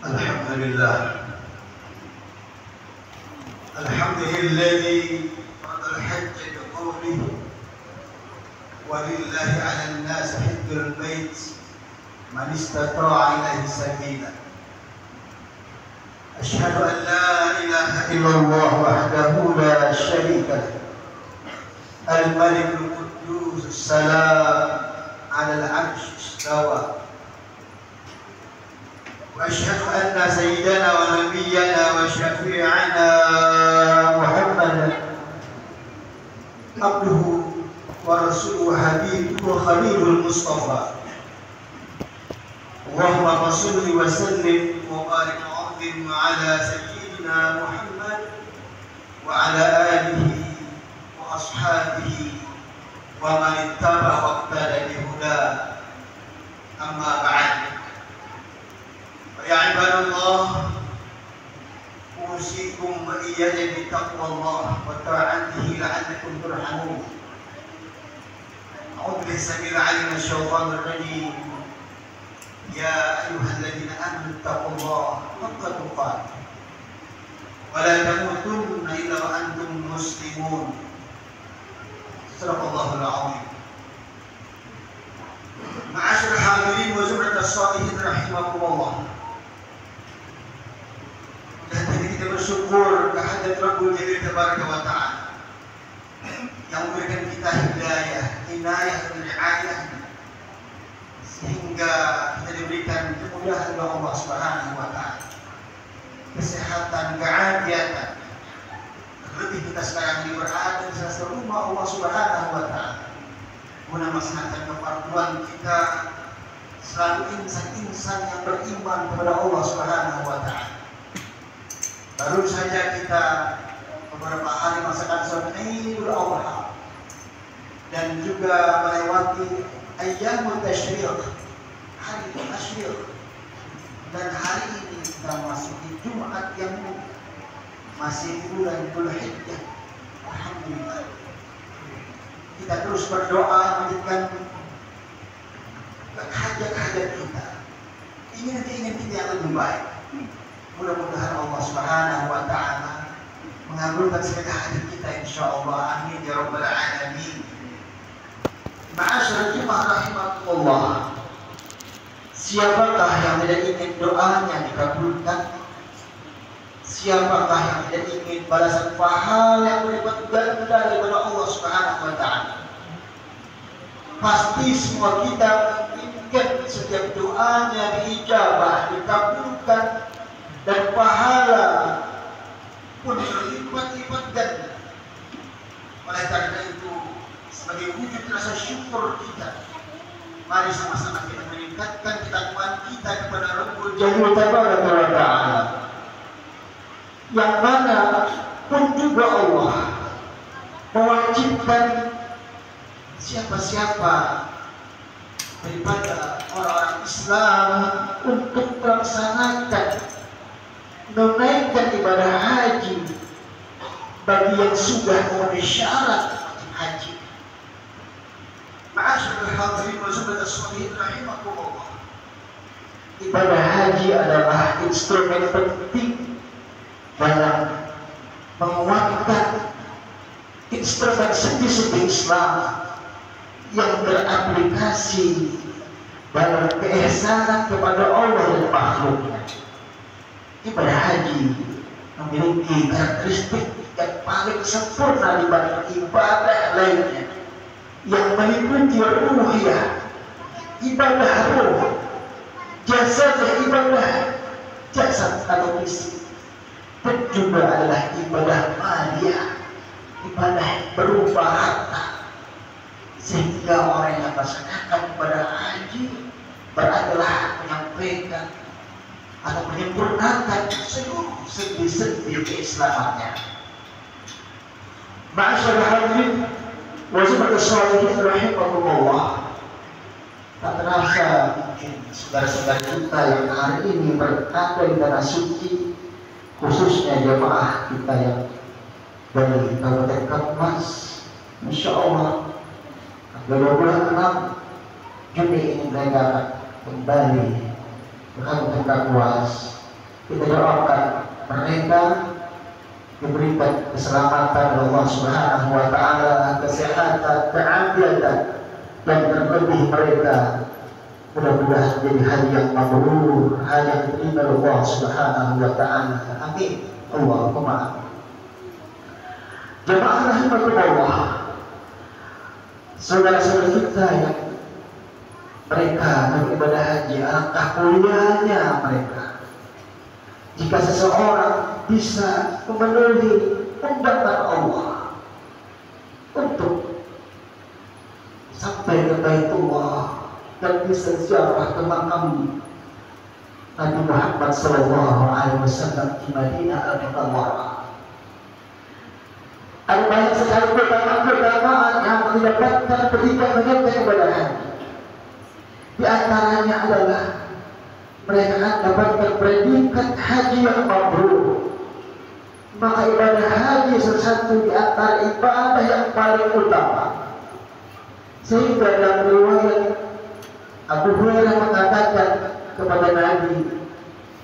Alhamdulillah. Alhamdulilladzi farada al-hajj biqawlihi walillahi 'ala an-nasi hajjul bait man istata'a ilayhi sabila. Asyhadu an la ilaha illallah wahdahu la syarika lahu. Al-Malik al-Quddus as-Salam 'ala al-'arsy istawa. وأشهد أن سيدنا ونبينا وشفيعنا محمدا عبده ورسوله حبيبه وخليل المصطفى. اللهم صل وسلم وبارك وعظم على سيدنا محمد وعلى آله وأصحابه ومن اتبع واقتدى بهداه. أما بعد، يا عباد الله، أوصيكم وإياي بتقوى الله وطاعته لعلكم ترحمون. أعوذ بالله السميع العليم من الشيطان الرجيم. يا أيها الذين آمنوا اتقوا الله حق تقاته ولا تموتن إلا وأنتم مسلمون. صدق الله العظيم. معاشر الحاضرين وزمرة الصالحين رحمكم الله. Dan kita bersyukur kehadirat Rabbul Jalil Tabaraka wa Ta'ala yang memberikan kita hidayah, inayah dan riayah, sehingga kita diberikan kemudahan oleh Allah Subhanahu wa Ta'ala, kesehatan, keafiatan. Terlebih kita sekarang ini berada di salah rumah Allah Subhanahu wa Ta'ala, guna melaksanakan kefarduan kita selalu insan-insan yang beriman kepada Allah Subhanahu wa Ta'ala. Baru saja kita beberapa hari merasakan sholat Idul Adha dan juga melewati Ayyamut Tasyriq, hari Tasyriq, dan hari ini kita masih di Jumat yang mulia, masih bulan Dzulhijjah. Alhamdulillah. Kita terus berdoa menjadikan hajat-hajat kita, ingin kita yang lebih baik. Mudah-mudahan Allah Subhanahu wa Ta'ala mengabulkan segala hajat kita, insyaallah. Amin ya rabbal alamin. Ma'asyarul jemaah rahimakumullah, siapakah yang tidak ingin doanya dikabulkan? Siapakah yang tidak ingin balasan pahala yang berlipat ganda daripada Allah Subhanahu wa Ta'ala? Pasti semua kita menginginkan setiap doanya diijabah, dikabulkan, dan pahala pun berlipat-lipat ganda. Oleh karena itu, sebagai wujud rasa syukur kita, mari sama-sama kita meningkatkan ketakwaan kita kepada Rabbul Jalil Tabaraka wa Ta'ala, yang mana pun juga Allah mewajibkan siapa-siapa daripada orang-orang Islam untuk melaksanakan, menunaikan ibadah haji bagi yang sudah memenuhi syarat wajib haji. Ma'asyiral hadirin wa jumlatus sholihin rahimakumullah. Ibadah haji adalah instrumen penting dalam menguatkan instrumen sendi-sendi Islam yang beraplikasi dalam keihsanan kepada Allah dan makhluknya. Ibadah haji memiliki karakteristik yang paling sempurna dibanding ibadah lainnya, yang meliputi ruhiyah, ibadah ruh, jasad ibadah jasad atau fisik, dan juga adalah ibadah maliyah, ibadah berupa harta, sehingga orang yang melaksanakan ibadah haji beradalah menyampaikan atau menyempurnakan seluruh sendi-sendi keislamannya. Ma'asyarul hadirin wa jumlatus sholihin rahimakumullah. Tak terasa mungkin saudara-saudara kita yang hari ini berada di tanah suci, khususnya jemaah kita yang dari Kabupaten Kapuas, insya Allah 26 Juni ini mereka kembali ke Kabupaten Kapuas Kita doakan mereka diberikan keselamatan Allah Subhanahu wa taala, kesehatan, keafiatan, dan terlebih mereka mudah-mudahan jadi haji yang mabrur, haji yang diterima Allah Subhanahu wa taala. Amin. Allahumma amin. Jemaah rahimakumullah, saudara-saudara kita yang mereka beribadah haji, alangkah mulianya mereka jika seseorang bisa memenuhi undangan Allah untuk sampai ke Baitullah dan bisa ziarah ke makam Nabi Muhammad SAW di Madinah Al-Munawwarah. Ada banyak sekali keutamaan yang didapatkan ketika mereka ibadah haji. Di antaranya adalah mereka akan mendapatkan predikat haji yang mabrur. Maka ibadah haji salah satu di antara ibadah yang paling utama. Sehingga dalam riwayat Abu Hurairah mengatakan kepada Nabi,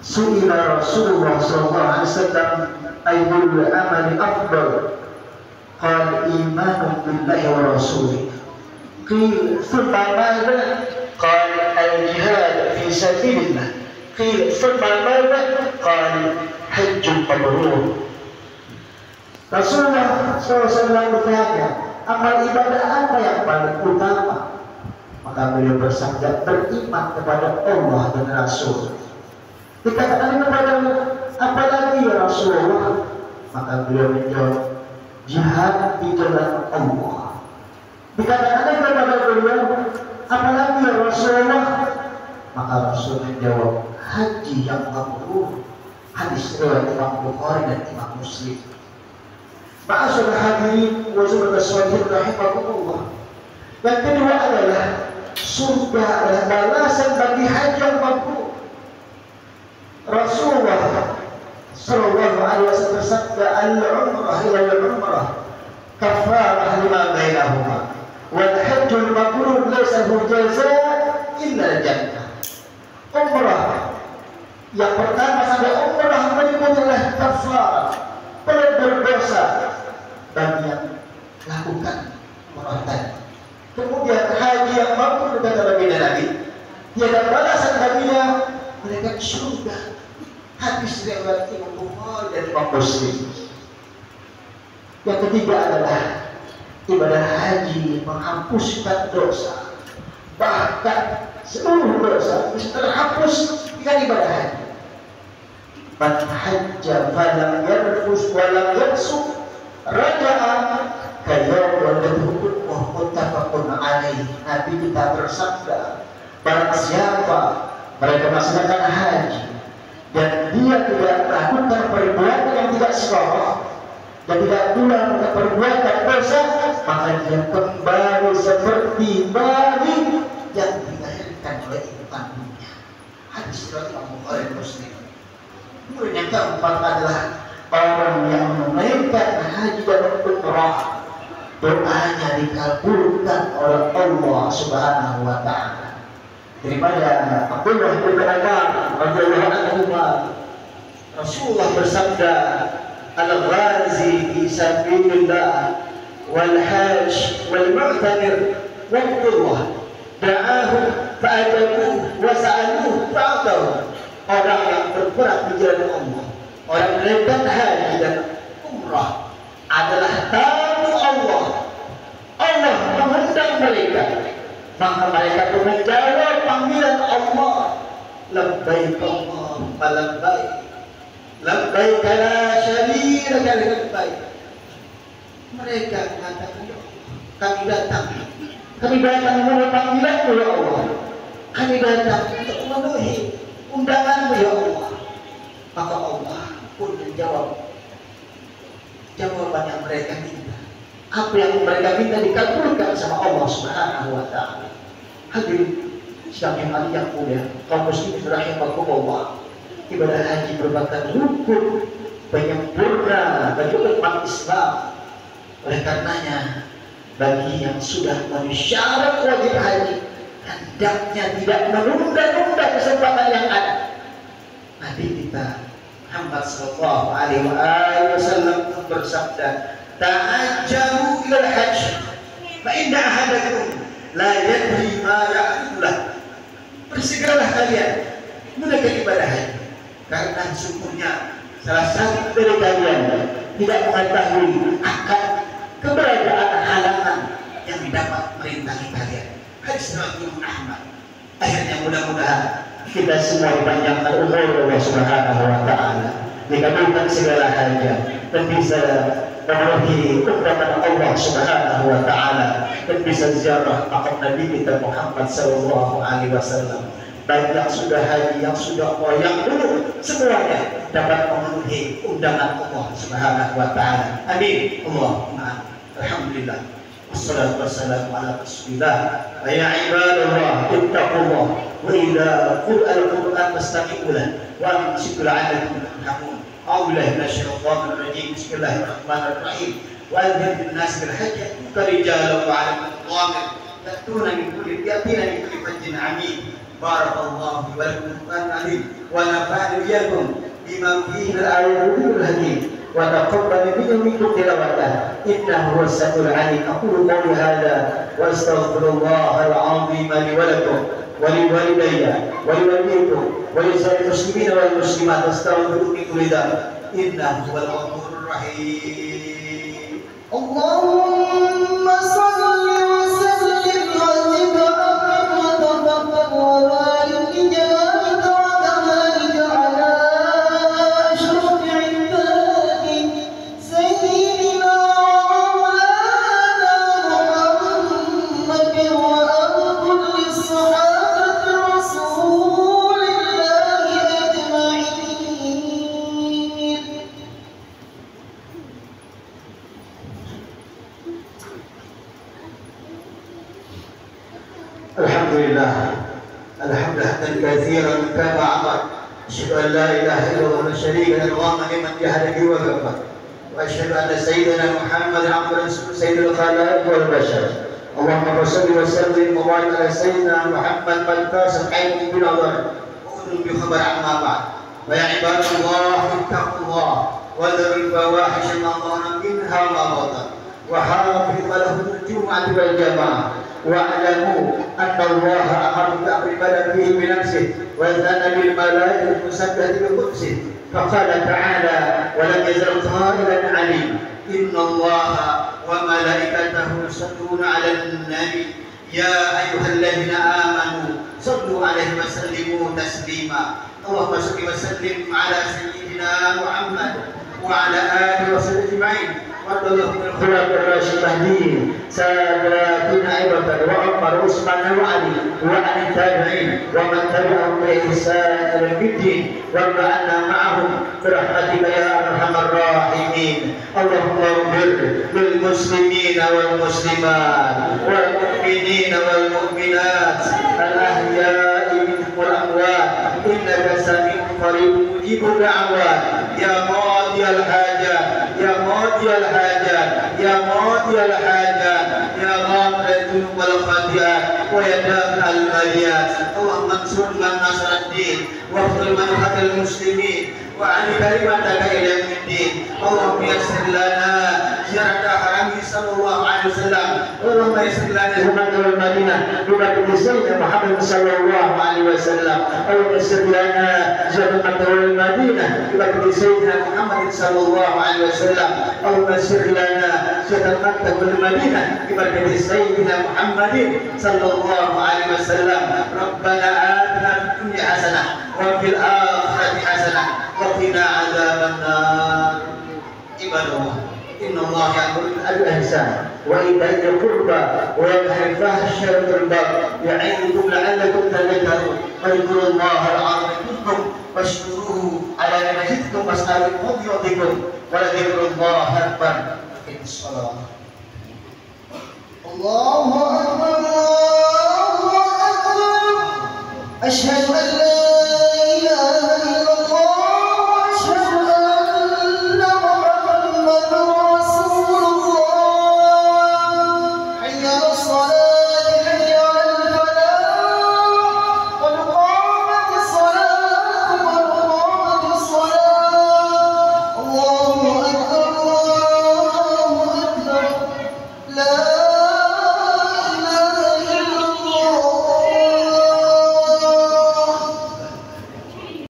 "Su'ila Rasulullah SAW ayyul amali afdal?" Qala imanun billahi wa rasulih. Qila thumma madha? Qala al-jihad fi sabilillah. Qila thumma madha? Qala hajjun mabrur. Rasulullah SAW bertanya, amal ibadah apa yang paling utama? Maka beliau bersabda, beriman kepada Allah dan Rasul. Dikatakan kepada apalagi ya Rasulullah? Maka beliau menjawab, jihad di jalan Allah. Dikatakan kepada beliau, apalagi ya Rasulullah? Maka Rasul menjawab, haji yang mabrur. Hadis riwayat Imam Bukhari dan Imam Muslim. Ma'asyiral hadirin wa saudara sholihin rahimakumullah. Yang kedua adalah surga adalah balasan bagi haji yang mabrur. Rasulullah sallallahu alaihi wasallam bersabda, al-umrah ila al-umrah kafarah lima bainahuma wal hajjul mabrur laysa lahu jazaa illa jannah. Umrah yang pertama sampai umrah menyebutlah kafarah, pelebur dosa bagi yang lakukan umrah tadi. Kemudian haji yang mabrur kata baginda Nabi, tiada balasan baginya mereka surga. Hadis riwayat Imam Bukhari dan Imam Muslim. Yang ketiga adalah ibadah haji menghapuskan dosa, bahkan seluruh dosa bisa terhapus dengan ibadah haji. Man hajja falam yarfus walam yafsuq raja'a kayawm waladhu wa muttafaqun alaih. Nabi kita bersabda, barang siapa mereka melaksanakan haji dan dia tidak melakukan perbuatan yang tidak senonoh dan tidak pula melakukan perbuatan dosa, maka dia kembali seperti bayi yang dilahirkan oleh ibu kandungnya. Hadis riwayat Imam Bukhari dan Muslim. Kemudian yang keempat adalah orang yang menunaikan haji dan umrah, doanya dikabulkan oleh Allah Subhanahu wa taala. Daripada Abdullah bin Umar radhiyallahu anhu, Rasulullah bersabda, al-ghazi fi sabilillah wal hajj wal mu'tamir waqtullah da'ahu fa'ajabu wa sa'aluhu fa'atahu. Orang yang berperang di jalan Allah, orang yang melakukan haji dan umrah adalah tamu Allah. Allah mengundang mereka, maka mereka pun menjawab panggilan Allah. Labbaik Allahumma labbaik, labbaik la syarika laka labbaik. Mereka mengatakan, kami datang memenuhi panggilan-Mu ya Allah. Kami datang untuk memenuhi undangan-Mu ya Allah. Maka Allah pun menjawab jawaban yang mereka minta. Apa yang mereka minta dikabulkan sama Allah Subhanahu wa taala. Hadirin sekalian yang mulia, kaum muslimin rahimakumullah. Ibadah haji merupakan rukun penyempurna bagi umat Islam. Oleh karenanya, bagi yang sudah memenuhi syarat wajib haji, hendaknya tidak menunda-nunda kesempatan yang ada. Nabi kita Muhammad sallallahu alaihi wasallam bersabda, "Ta'ajjalu ilal hajj, fa inna ahadakum la yadri ma ya'budulah." Bersegeralah kalian menuju ibadah haji, karena sungguhnya salah satu dari kalian tidak mengetahui akan keberadaan halangan yang dapat merintangi kalian. Hadis riwayat Ahmad. Akhirnya mudah-mudahan kita semua dipanjangkan umur Allah Subhanahu wa taala, dikabulkan segala hajat dan bisa memenuhi undangan Allah Subhanahu wa taala dan bisa ziarah makam Nabi kita Muhammad sallallahu alaihi wasallam. Baik yang sudah haji, yang sudah umrah, yang belum, semuanya dapat memenuhi undangan Allah Subhanahu wa taala. Amin. Allahumma alhamdulillah. Wassalatu wassalamu ala Rasulillah. Ya ibadallah, ittaqullah wa idza quri'a al-Qur'an fastaqimu lahu wa ansitu la'allakum turhamun. A'udzu billahi minasyaitonir rajim. Bismillahirrahmanirrahim. Wa anzir bin-nas bil hajj rijalan wa 'ala al-qamir tatuna min kulli yatina min kulli fajjin 'amim. Barakallahu wa lakum alim wa nafa'ani iyyakum bima fihi al-ayatul hakim wa taqabbal minkum tilawatan innahu was-sami'ul 'alim. Aqulu qawli hadha wa astaghfirullahal 'azim li wa lakum wa li walidayya wa li walidikum wa li sa'iril muslimina wal muslimat astaghfiru min kulli dhanb innahu huwal ghafurur rahim. Allahumma shalli wa sallim كثيرا كما أمر. أشهد أن لا إله إلا الله لا شريك له لمن جهد به وكفر وأشهد أن سيدنا محمد عبد رسول سيد الخلائق والبشر. اللهم صل وسلم وبارك على سيدنا محمد قد كاست عين بنظر وأذن بخبر عما بعد. ويا عباد الله اتقوا الله وذروا الفواحش ما ظهر منها وما بطن وحافظوا له الجمعة والجماعة واعلموا أن الله أمر بالعبادة فيه بنفسه وأذن بالملائكة المسبحة بقدسه فقال تعالى ولم يزل قائلا عليم إن الله وملائكته يصلون على النبي يا أيها الذين آمنوا صلوا عليه وسلموا تسليما. اللهم صل وسلم على سيدنا محمد وعلى آله وصحبه أجمعين وارض اللهم عن الخلفاء الراشدين ساداتنا أبو بكر وعمر وعثمان وعلي وعن التابعين ومن تبعهم بإحسان إلى يوم الدين وارض عنا معهم برحمتك يا أرحم الراحمين. اللهم اغفر للمسلمين والمسلمات والمؤمنين والمؤمنات الأحياء منهم والأموات إنك سميع قريب مجيب الدعوات يا قاضي الحاجات يا قاضي الحاجات يا قاضي الحاجات يا غافر الذنوب والخطيئات ويا دافع البليات. اللهم انصر من نصر الدين واخذل من خذل المسلمين وعن كلمتك الى يوم الدين. اللهم يسر لنا زيارة حرمه صلى الله عليه وسلم. اللهم يسر لنا زيارة المدينة ببركة سيدنا محمد صلى الله عليه وسلم. اللهم يسر لنا زيارة المدينة ببركة سيدنا محمد صلى الله عليه وسلم. اللهم يسر لنا زيارة مكة والمدينة ببركة سيدنا محمد صلى الله عليه وسلم. ربنا آتنا في الدنيا حسنة وفي الآخرة حسنة وقنا عذاب النار. عباد الله إن الله يأمر بالعدل والإحسان وإيتاء ذي القربى وينهى عن الفحشاء والمنكر يعظكم لعلكم تذكرون. واذكروا الله العظيم يذكركم واشكروه على ما يزدكم واسألوا من فضله ولذكر الله أكبر. إن الصلاة الله أكبر الله أكبر. أشهد أن لا